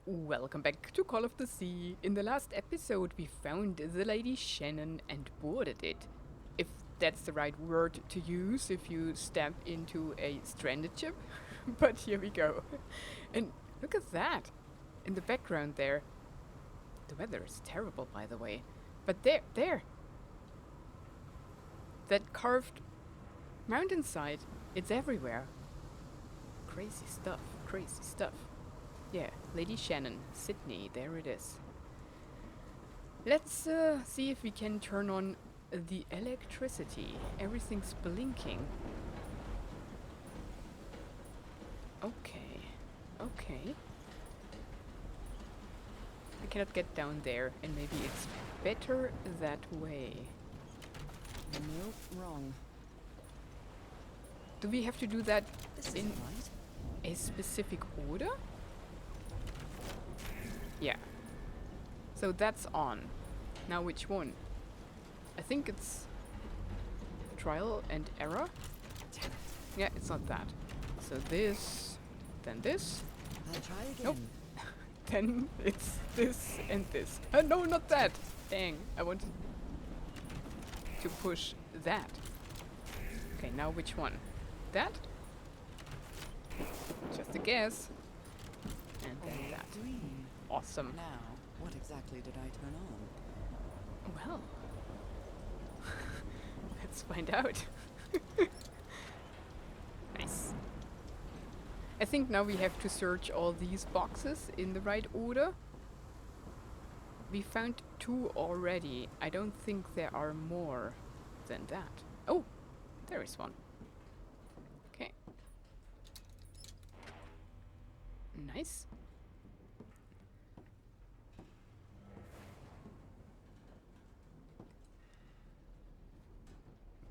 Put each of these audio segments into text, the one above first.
Welcome back to Call of the Sea. In the last episode, we found the Lady Shannon and boarded it. If that's the right word to use if you step into a stranded ship. But here we go. And look at that. In the background there. The weather is terrible, by the way. But there. That carved mountainside. It's everywhere. Crazy stuff. Crazy stuff. Yeah, Lady Shannon, Sydney, there it is. Let's see if we can turn on the electricity. Everything's blinking. Okay, okay. I cannot get down there, and maybe it's better that way. Nope, wrong. Do we have to do that This in isn't right. a specific order? Yeah. So that's on. Now which one? I think it's trial and error. Damn it. Yeah, it's not that. So this, then this, I'll try again. Nope. then it's this and this. No, not that. Dang, I wanted to push that. Okay, now which one? That? Just a guess. And then that. Green. Awesome. Now, what exactly did I turn on? Well, let's find out. Nice. I think now we have to search all these boxes in the right order. We found 2 already. I don't think there are more than that. Oh, there is one. Okay. Nice.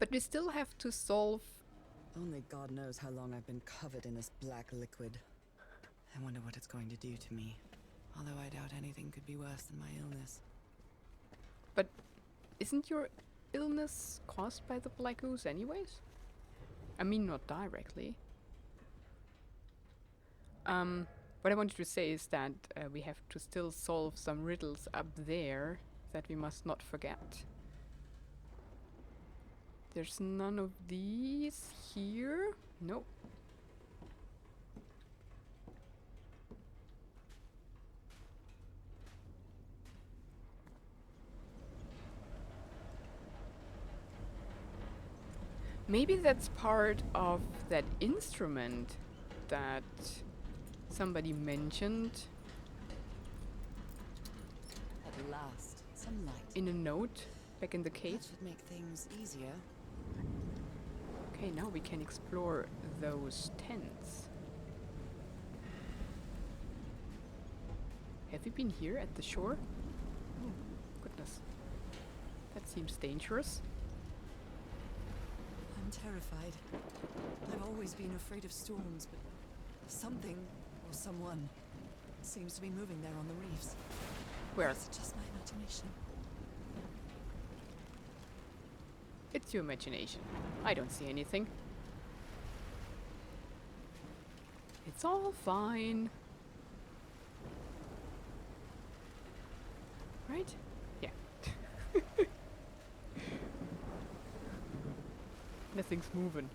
But we still have to solve... Only God knows how long I've been covered in this black liquid. I wonder what it's going to do to me. Although I doubt anything could be worse than my illness. But isn't your illness caused by the black ooze anyways? I mean, not directly. What I wanted to say is that we have to still solve some riddles up there that we must not forget. There's none of these here. Nope. Maybe that's part of that instrument that somebody mentioned At last, some light. in a note back in the cave. That should make things easier. Okay, now we can explore those tents. Have you been here at the shore? Oh, goodness. That seems dangerous. I'm terrified. I've always been afraid of storms, but something or someone seems to be moving there on the reefs. Where? Or is it just my imagination? It's your imagination. I don't see anything. It's all fine. Right? Yeah. Nothing's moving.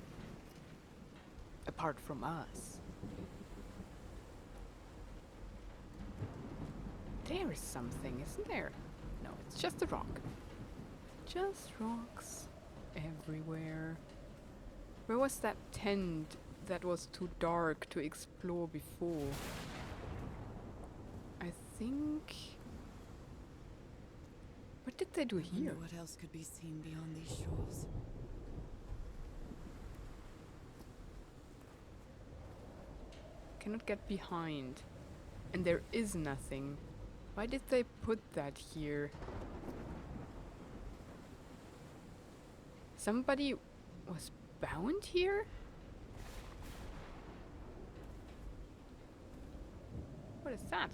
Apart from us. There is something, isn't there? No, it's just a rock. Just rocks everywhere. Where was that tent that was too dark to explore before? I think... What did they do I here? wonder what else could be seen beyond these shores. Cannot get behind. And there is nothing. Why did they put that here? Somebody was bound here? What is that?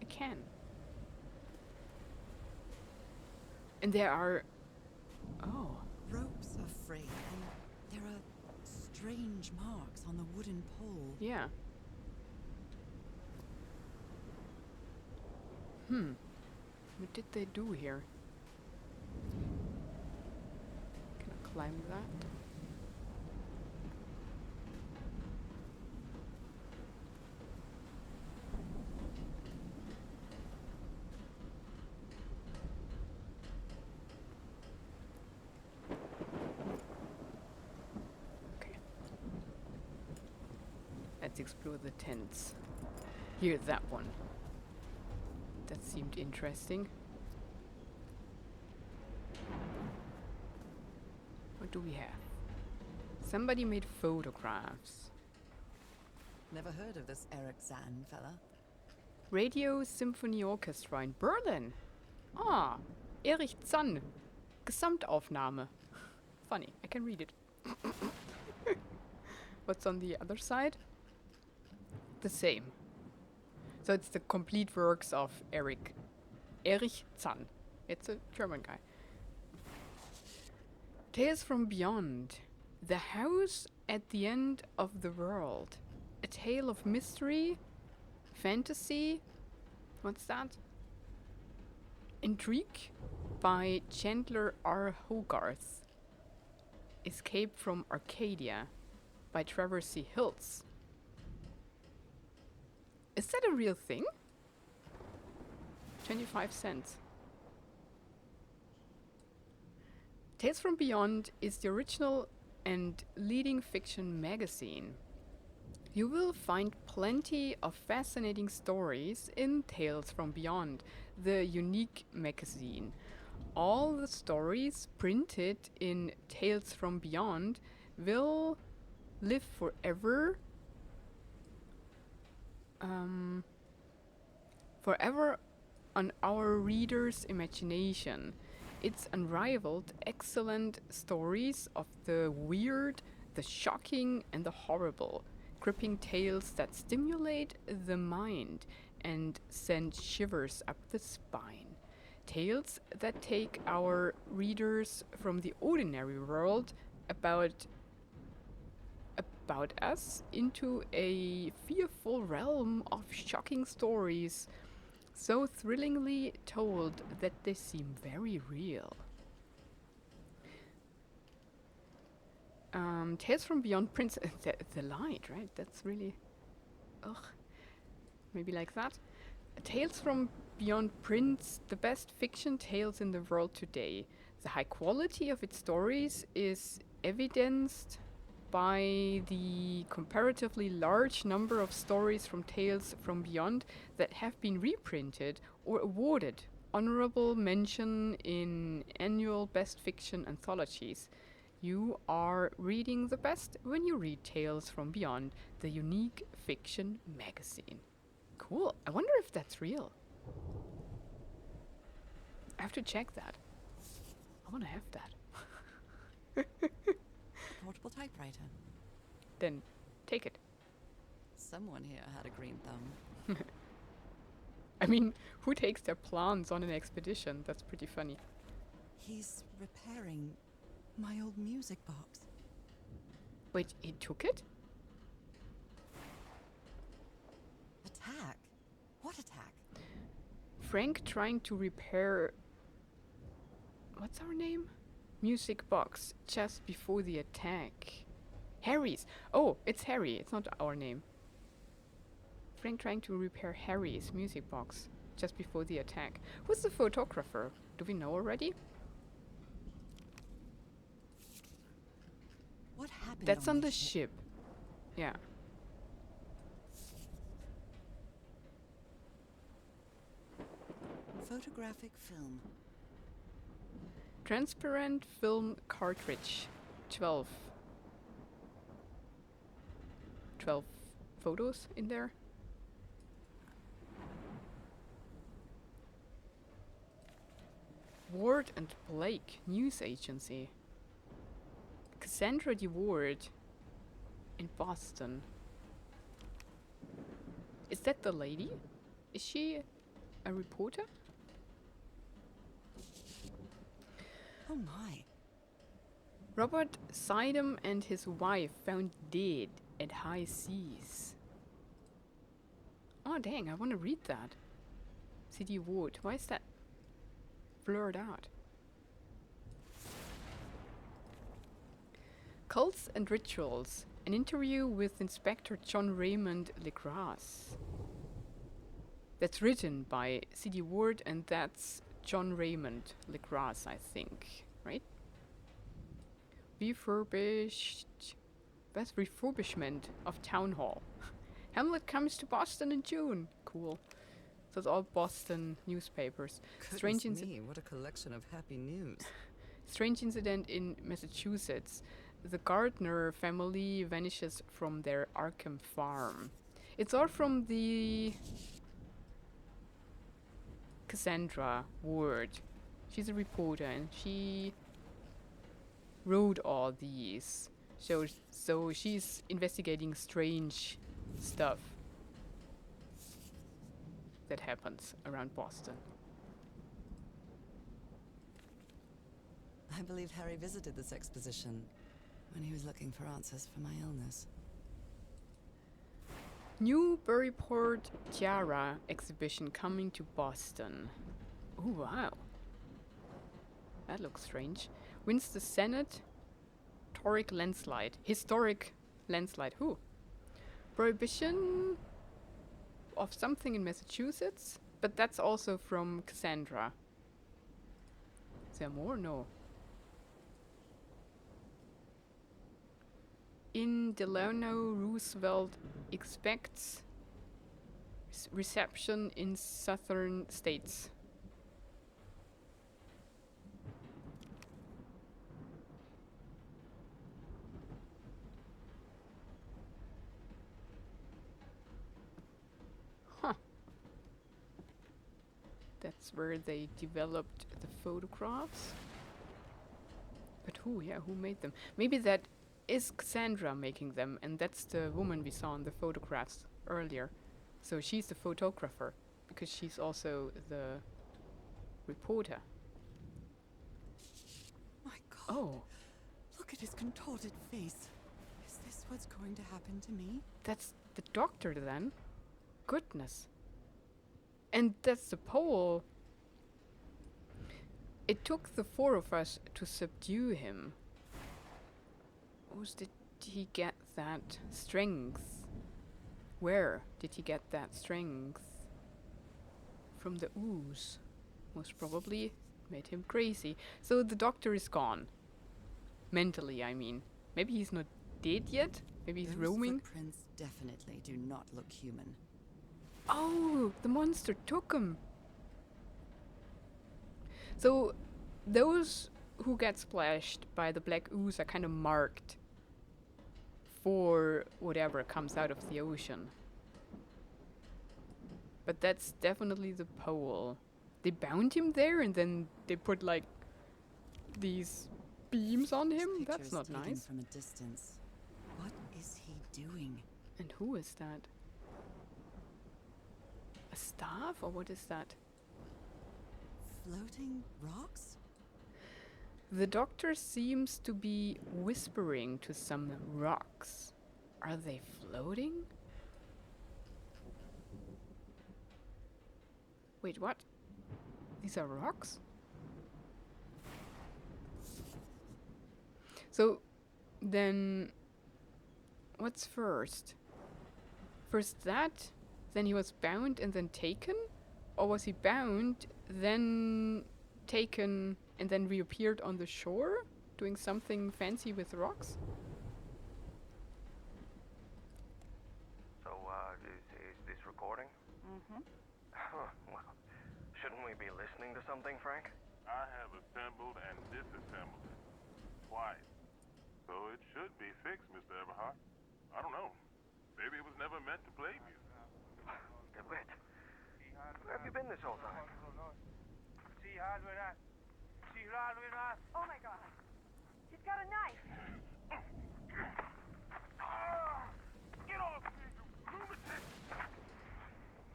A can. And there are... Oh. Ropes are frayed, and there are strange marks on the wooden pole. Yeah. What did they do here? Can I climb that? Okay. Let's explore the tents. Here's that one. That seemed interesting. What do we have? Somebody made photographs. Never heard of this Eric Zahn fella. Radio Symphony Orchestra in Berlin. Ah, Erich Zann. Gesamtaufnahme. Funny, I can read it. What's on the other side? The same. So it's the complete works of Erich Zann. It's a German guy. Tales from Beyond. The House at the End of the World. A tale of mystery, fantasy. What's that? Intrigue by Chandler R. Hogarth. Escape from Arcadia by Trevor C. Hills. Is that a real thing? 25 cents. Tales from Beyond is the original and leading fiction magazine. You will find plenty of fascinating stories in Tales from Beyond, the unique magazine. All the stories printed in Tales from Beyond will live forever. Forever on our readers' imagination. It's unrivaled, excellent stories of the weird, the shocking, and the horrible. Gripping tales that stimulate the mind and send shivers up the spine. Tales that take our readers from the ordinary world about us into a fearful realm of shocking stories, so thrillingly told that they seem very real. Tales from Beyond Prince... the light, right? That's really... Ugh. Maybe like that. Tales from Beyond prints the best fiction tales in the world today. The high quality of its stories is evidenced by the comparatively large number of stories from Tales from Beyond that have been reprinted or awarded honorable mention in annual best fiction anthologies. You are reading the best when you read Tales from Beyond, the unique fiction magazine. Cool. I wonder if that's real. I have to check that. I want to have that. Portable typewriter. Then take it. Someone here had a green thumb. I mean, who takes their plants on an expedition? That's pretty funny. He's repairing my old music box. Wait, he took it? Attack? What attack? Frank trying to repair... What's our name? Music box just before the attack. Harry's. Oh, it's Harry. It's not our name. Frank trying to repair Harry's music box just before the attack. Who's the photographer? Do we know already? What happened? That's on the this ship. Yeah. Photographic film. Transparent film cartridge. 12 photos in there. Ward and Blake news agency. Cassandra D. Ward in Boston. Is that the lady? Is she a reporter? Oh my. Robert Sidham and his wife found dead at high seas. Oh dang, I want to read that. City Ward. Why is that blurred out? Cults and Rituals. An interview with Inspector John Raymond LeGrasse. That's written by C.D. Ward, and that's John Raymond LeGrasse, I think, right? Refurbishment of Town Hall. Hamlet comes to Boston in June. Cool. So it's all Boston newspapers. Goodness me, what a collection of happy news. Strange incident in Massachusetts. The Gardner family vanishes from their Arkham farm. It's all from the Cassandra Ward. She's a reporter and she wrote all these. So she's investigating strange stuff that happens around Boston. I believe Harry visited this exposition when he was looking for answers for my illness. Newburyport Tiara exhibition coming to Boston. Oh wow. That looks strange. Wins the Senate. Historic landslide. Who? Prohibition of something in Massachusetts, but that's also from Cassandra. Is there more? No. In Delano, Roosevelt expects reception in southern states. Huh. That's where they developed the photographs. But who made them? Maybe that is Cassandra making them, and that's the woman we saw in the photographs earlier. So she's the photographer, because she's also the reporter. My God. Oh, Look at his contorted face. Is this what's going to happen to me? that's the doctor then. Goodness. And that's the pole. It took the four of us to subdue him. Did he get that strength? Where did he get that strength? From the ooze. Most probably made him crazy. So the doctor is gone. Mentally, I mean. Maybe he's not dead yet? Maybe he's roaming? Those footprints definitely do not look human. Oh, the monster took him. So those who get splashed by the black ooze are kind of marked for whatever comes out of the ocean. But that's definitely the pole. They bound him there and then they put like these beams on him? That's not nice. From a distance. What is he doing? And who is that? A staff or what is that? Floating rocks? The doctor seems to be whispering to some rocks. Are they floating? Wait, what? These are rocks? So, then, what's first? First that, then he was bound and then taken? Or was he bound, then taken, and then reappeared on the shore? Doing something fancy with rocks? So, is this recording? Mm-hmm. Well, shouldn't we be listening to something, Frank? I have assembled and disassembled it twice. So it should be fixed, Mr. Everhart. I don't know. Maybe it was never meant to play music. DeWitt, where have you been this whole time? Oh my God. He's got a knife. Get off me, you lunatic!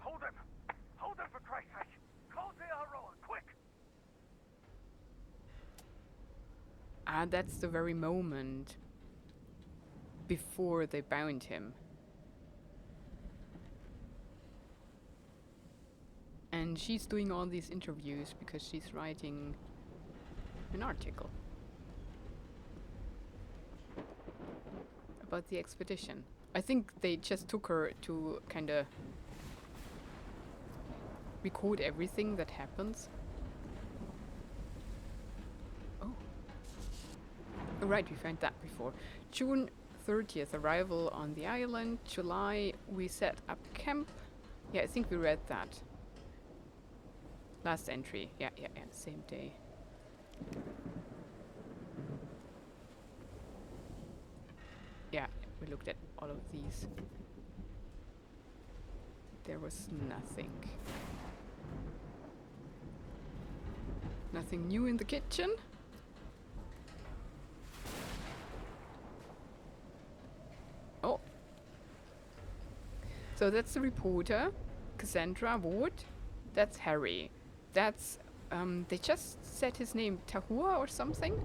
Hold him! Hold him for Christ's sake! Call the Aroa, quick! Ah, that's the very moment before they bound him. And she's doing all these interviews because she's writing an article about the expedition. I think they just took her to kind of record everything that happens. Oh. Oh, right, we found that before. June 30th, arrival on the island. July, we set up camp. Yeah, I think we read that. Last entry. Yeah, same day. Yeah, we looked at all of these. There was nothing. Nothing new in the kitchen. Oh. So that's the reporter, Cassandra Ward. That's Harry. That's, they just said his name, Tahua or something.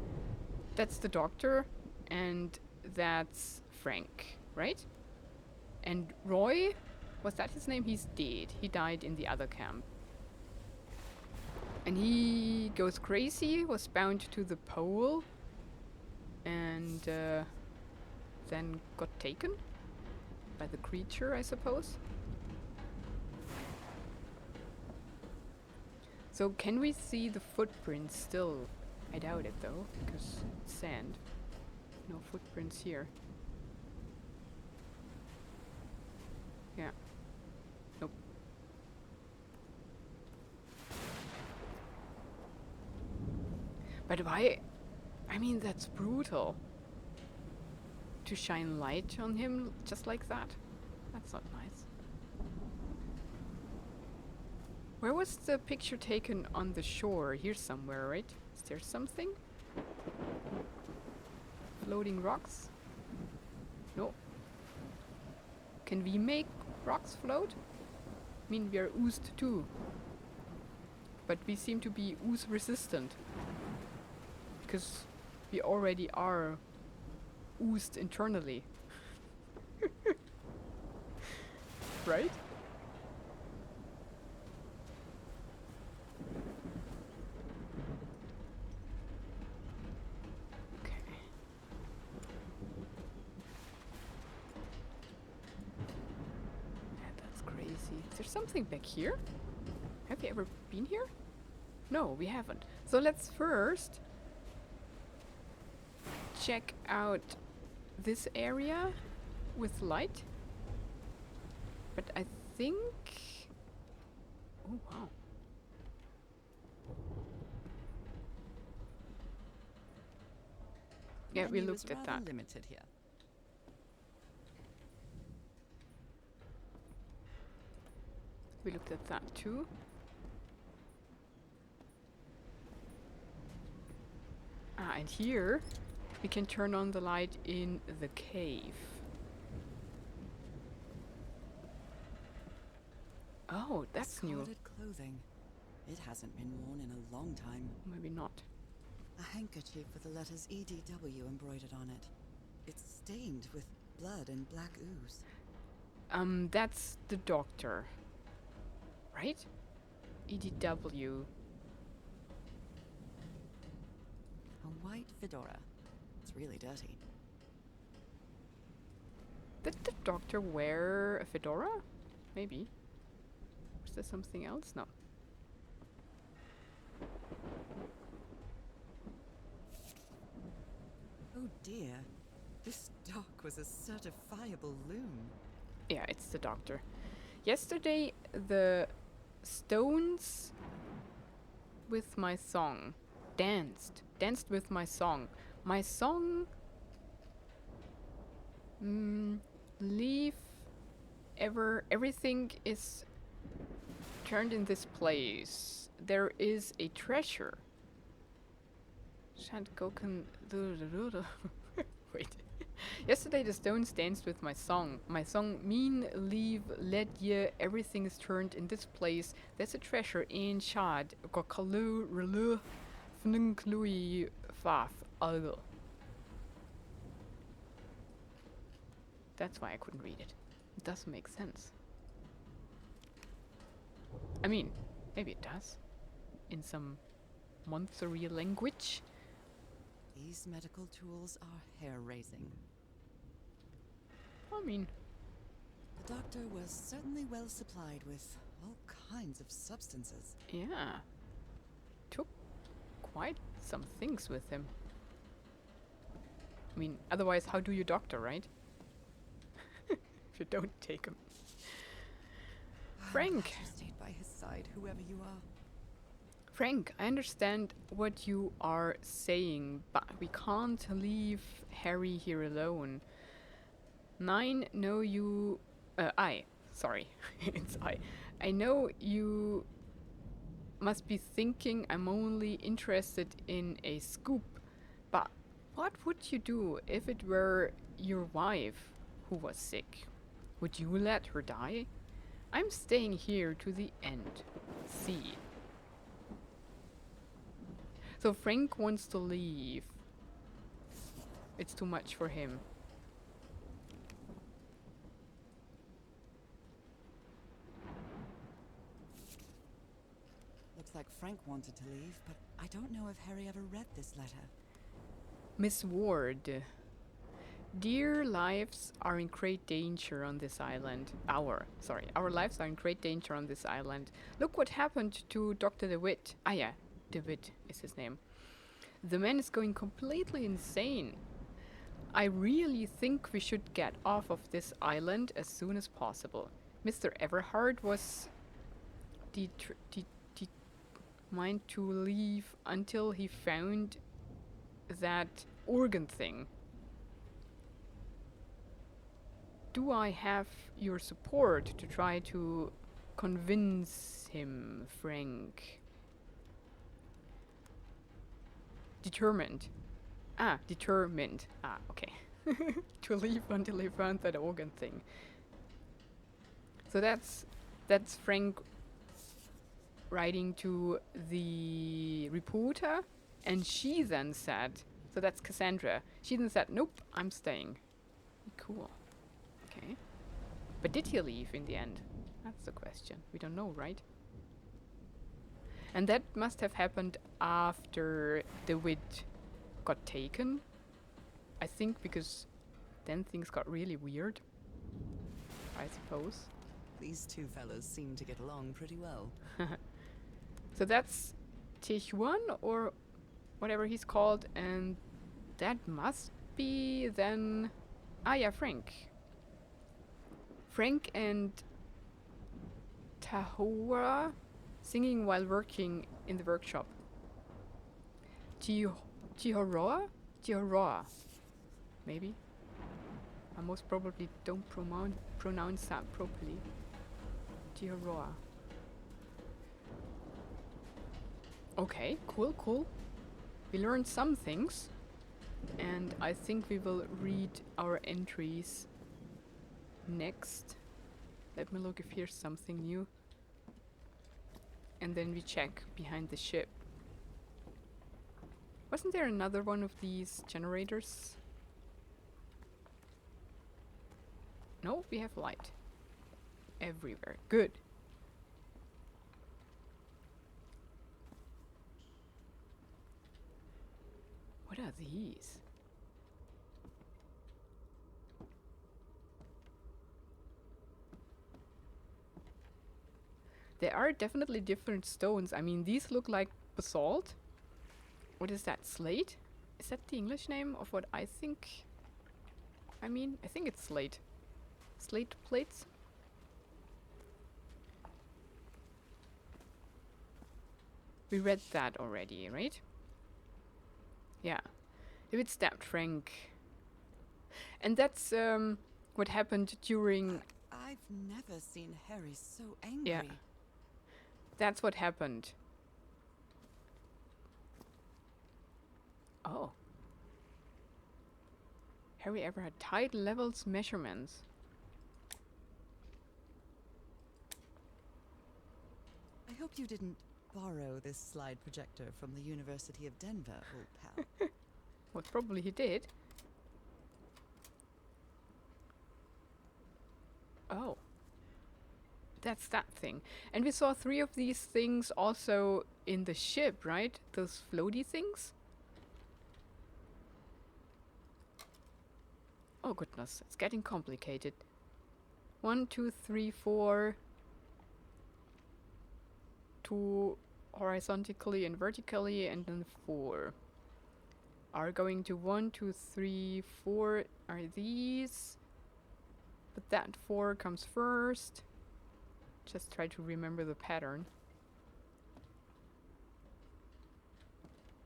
That's the doctor, and that's Frank, right? And Roy, was that his name? He's dead. He died in the other camp. And he goes crazy, was bound to the pole, and then got taken by the creature, I suppose. So can we see the footprints still? I doubt it though, because it's sand. No footprints here. Yeah. Nope. But why? I mean, that's brutal. To shine light on him just like that? That's not nice. Where was the picture taken on the shore? Here somewhere, right? Is there something? Floating rocks? No. Can we make rocks float? I mean, we are oozed too. But we seem to be ooze resistant. Because we already are oozed internally. Right? Okay. Yeah, that's crazy. Is there something back here? Have you ever been here? No, we haven't. So let's first check out this area with light. But I think... Oh, wow. Yeah, we Menu looked is at rather that. limited here. We looked at that too. Ah, and here we can turn on the light in the cave. Oh, that's new. Discarded clothing. It hasn't been worn in a long time. Maybe not. A handkerchief with the letters EDW embroidered on it. It's stained with blood and black ooze. That's the doctor. Right? EDW. A white fedora. It's really dirty. Did the doctor wear a fedora? Maybe. Was there something else? No. Oh dear. This dock was a certifiable loon. Yeah, it's the doctor. Yesterday, the Stones with my song danced with my song. My song, leave everything is turned in this place. There is a treasure. Shan't go Wait. Yesterday the Stones danced with my song. My song mean leave let ye everything is turned in this place. There's a treasure in Shad Gokalu Relu Fnunklui Faf Algo. That's why I couldn't read it. It doesn't make sense. I mean, Maybe it does. In some monstery language. These medical tools are hair-raising. I mean, The doctor was certainly well supplied with all kinds of substances. yeah. Took quite some things with him. I mean, otherwise, how do you doctor, right? If you don't take him. Frank! I'm glad you stayed by his side, whoever you are. Frank, I understand what you are saying, but we can't leave Harry here alone. Sorry, it's I. I know you must be thinking I'm only interested in a scoop, but what would you do if it were your wife who was sick? Would you let her die? I'm staying here to the end. See. So Frank wants to leave. It's too much for him. Looks like Frank wanted to leave, but I don't know if Harry ever read this letter. Miss Ward. Dear lives are in great danger on this island. Our lives are in great danger on this island. Look what happened to Dr. DeWitt. Ah yeah, DeWitt is his name. The man is going completely insane. I really think we should get off of this island as soon as possible. Mr. Everhart was determined to leave until he found that organ thing. Do I have your support to try to convince him, Frank? Determined. Determined. Okay. To leave until he found that organ thing. So that's Frank writing to the reporter, and she then said, so that's Cassandra. She then said, nope, I'm staying. Cool. Okay. But did he leave in the end? That's the question. We don't know, right? And that must have happened after DeWitt got taken. I think because then things got really weird. I suppose. These two fellows seem to get along pretty well. So that's Tijuan or whatever he's called, and that must be then... Frank. Frank and Tahora singing while working in the workshop. Tihoroa? Maybe. I most probably don't pronounce that properly. Tihoroa. Okay, cool. We learned some things, and I think we will read our entries next. Let me look if here's something new. And then we check behind the ship. Wasn't there another one of these generators? No, we have light. Everywhere. Good. What are these? There are definitely different stones. I mean, these look like basalt. What is that? Slate? Is that the English name of what I think? I mean, I think it's slate. Slate plates? We read that already, right? Yeah. David stabbed Frank. And that's what happened during... I've never seen Harry so angry. Yeah. That's what happened. Oh. Harry Everhart tide levels measurements. I hope you didn't borrow this slide projector from the University of Denver, old pal. Well, probably he did. Oh. That's that thing. And we saw 3 of these things also in the ship, right? Those floaty things? Oh goodness, it's getting complicated. 1, 2, 3, 4. 2 horizontally and vertically, and then 4 are going to 1, 2, 3, 4 are these. But that 4 comes first. Just try to remember the pattern.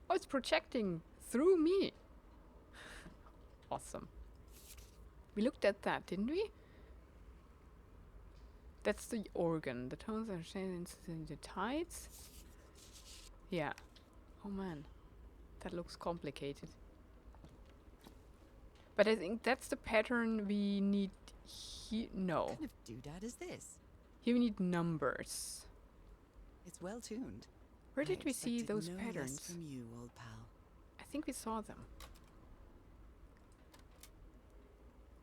Oh, it's projecting through me. Awesome. We looked at that, didn't we? That's the organ. The tones are changed in the tides. Yeah. Oh man. That looks complicated. But I think that's the pattern we need here. No. What kind of doodad is this? Here we need numbers. It's well tuned. Where I did we see expected those no less patterns? from you, old pal. I think we saw them.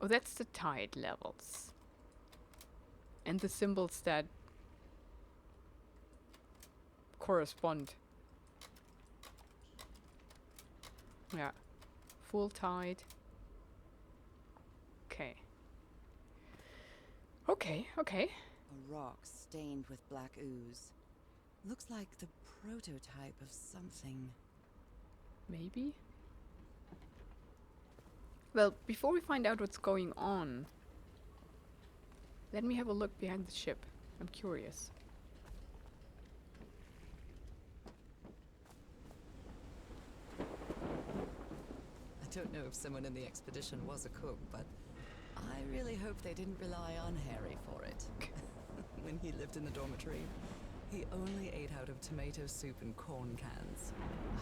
Oh, that's the tide levels. And the symbols that correspond. Yeah. Full tide. Okay. Okay. A rock stained with black ooze. Looks like the prototype of something. Maybe? Well, before we find out what's going on, let me have a look behind the ship. I'm curious. I don't know if someone in the expedition was a cook, but I really hope they didn't rely on Harry for it. When he lived in the dormitory, he only ate out of tomato soup and corn cans.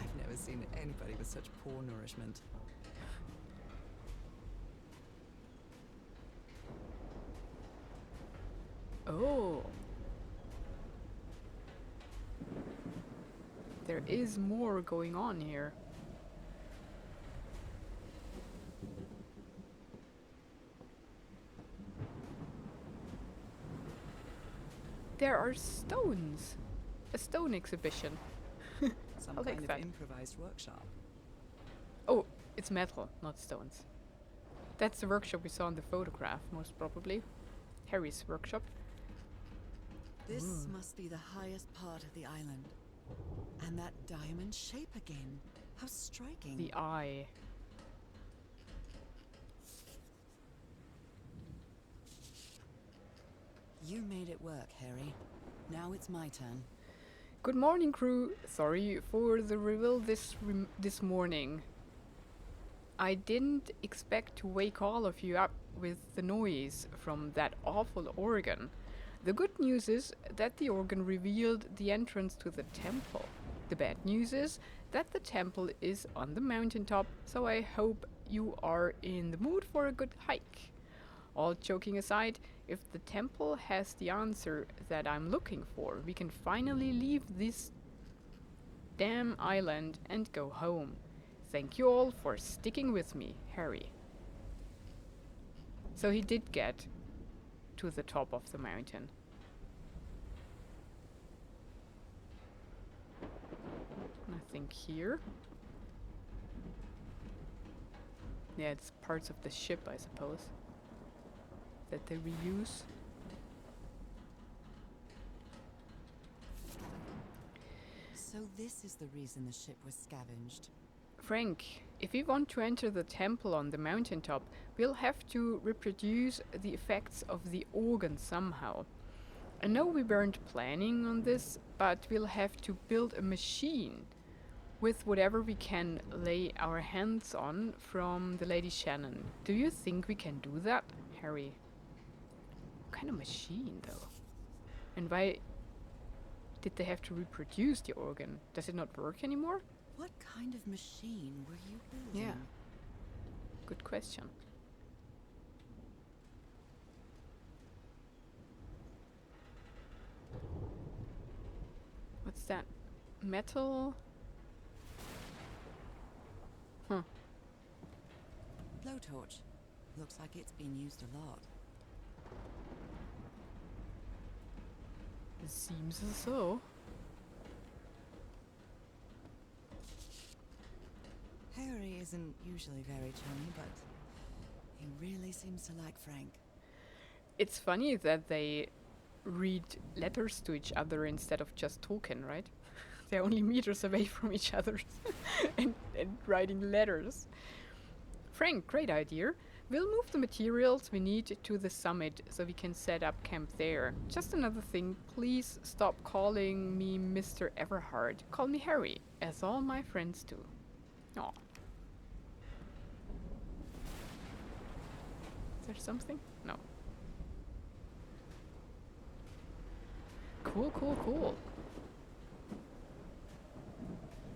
I've never seen anybody with such poor nourishment. Oh. There is more going on here. There are stones. A stone exhibition. Some I like kind of that. improvised workshop. Oh, it's metal, not stones. That's the workshop we saw in the photograph, most probably. Harry's workshop. This must be the highest part of the island. And that diamond shape again. How striking. The eye. You made it work, Harry. Now it's my turn. Good morning, crew. Sorry for the reveal this morning. I didn't expect to wake all of you up with the noise from that awful organ. The good news is that the organ revealed the entrance to the temple. The bad news is that the temple is on the mountaintop, so I hope you are in the mood for a good hike. All joking aside, if the temple has the answer that I'm looking for, we can finally leave this damn island and go home. Thank you all for sticking with me, Harry. So he did get to the top of the mountain. And I think here. Yeah, it's parts of the ship, I suppose, that they reuse. So this is the reason the ship was scavenged. Frank, if we want to enter the temple on the mountaintop, we'll have to reproduce the effects of the organ somehow. I know we weren't planning on this, but we'll have to build a machine with whatever we can lay our hands on from the Lady Shannon. Do you think we can do that, Harry? What kind of machine, though? And why did they have to reproduce the organ? Does it not work anymore? What kind of machine were you building? Yeah. Good question. What's that? Metal? Huh. Blowtorch. Looks like it's been used a lot. Seems so. Harry isn't usually very chummy, but he really seems to like Frank. It's funny that they read letters to each other instead of just talking, right? They're only meters away from each other and writing letters. Frank, great idea. We'll move the materials we need to the summit so we can set up camp there. Just another thing, please stop calling me Mr. Everhart. Call me Harry, as all my friends do. Aw. Is there something? No. Cool, cool, cool.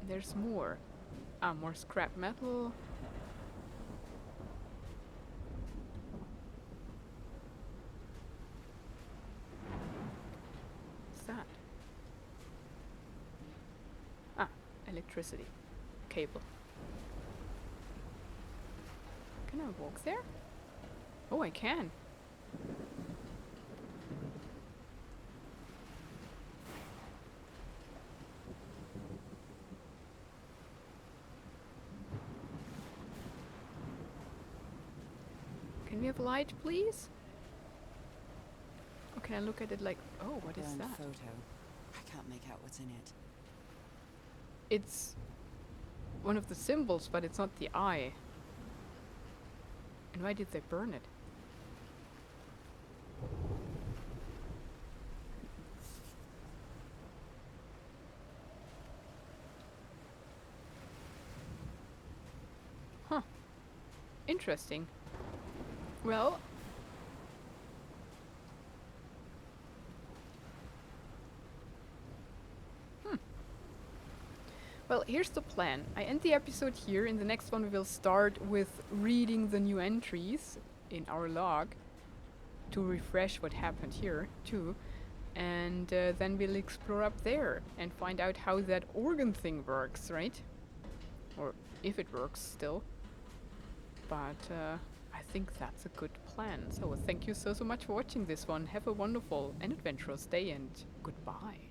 There's more. More scrap metal. What's that? Ah, electricity. Cable. Can I walk there? Oh, I can. Can we have light, please? Or can I look at it like, oh, what is Burned that? photo. I can't make out what's in it. It's one of the symbols, but it's not the eye. And why did they burn it? Huh. Interesting. Well, well, here's the plan. I end the episode here. In the next one, we will start with reading the new entries in our log to refresh what happened here, too. And then we'll explore up there and find out how that organ thing works, right? Or if it works still. But I think that's a good plan. So thank you so much for watching this one. Have a wonderful and adventurous day, and goodbye.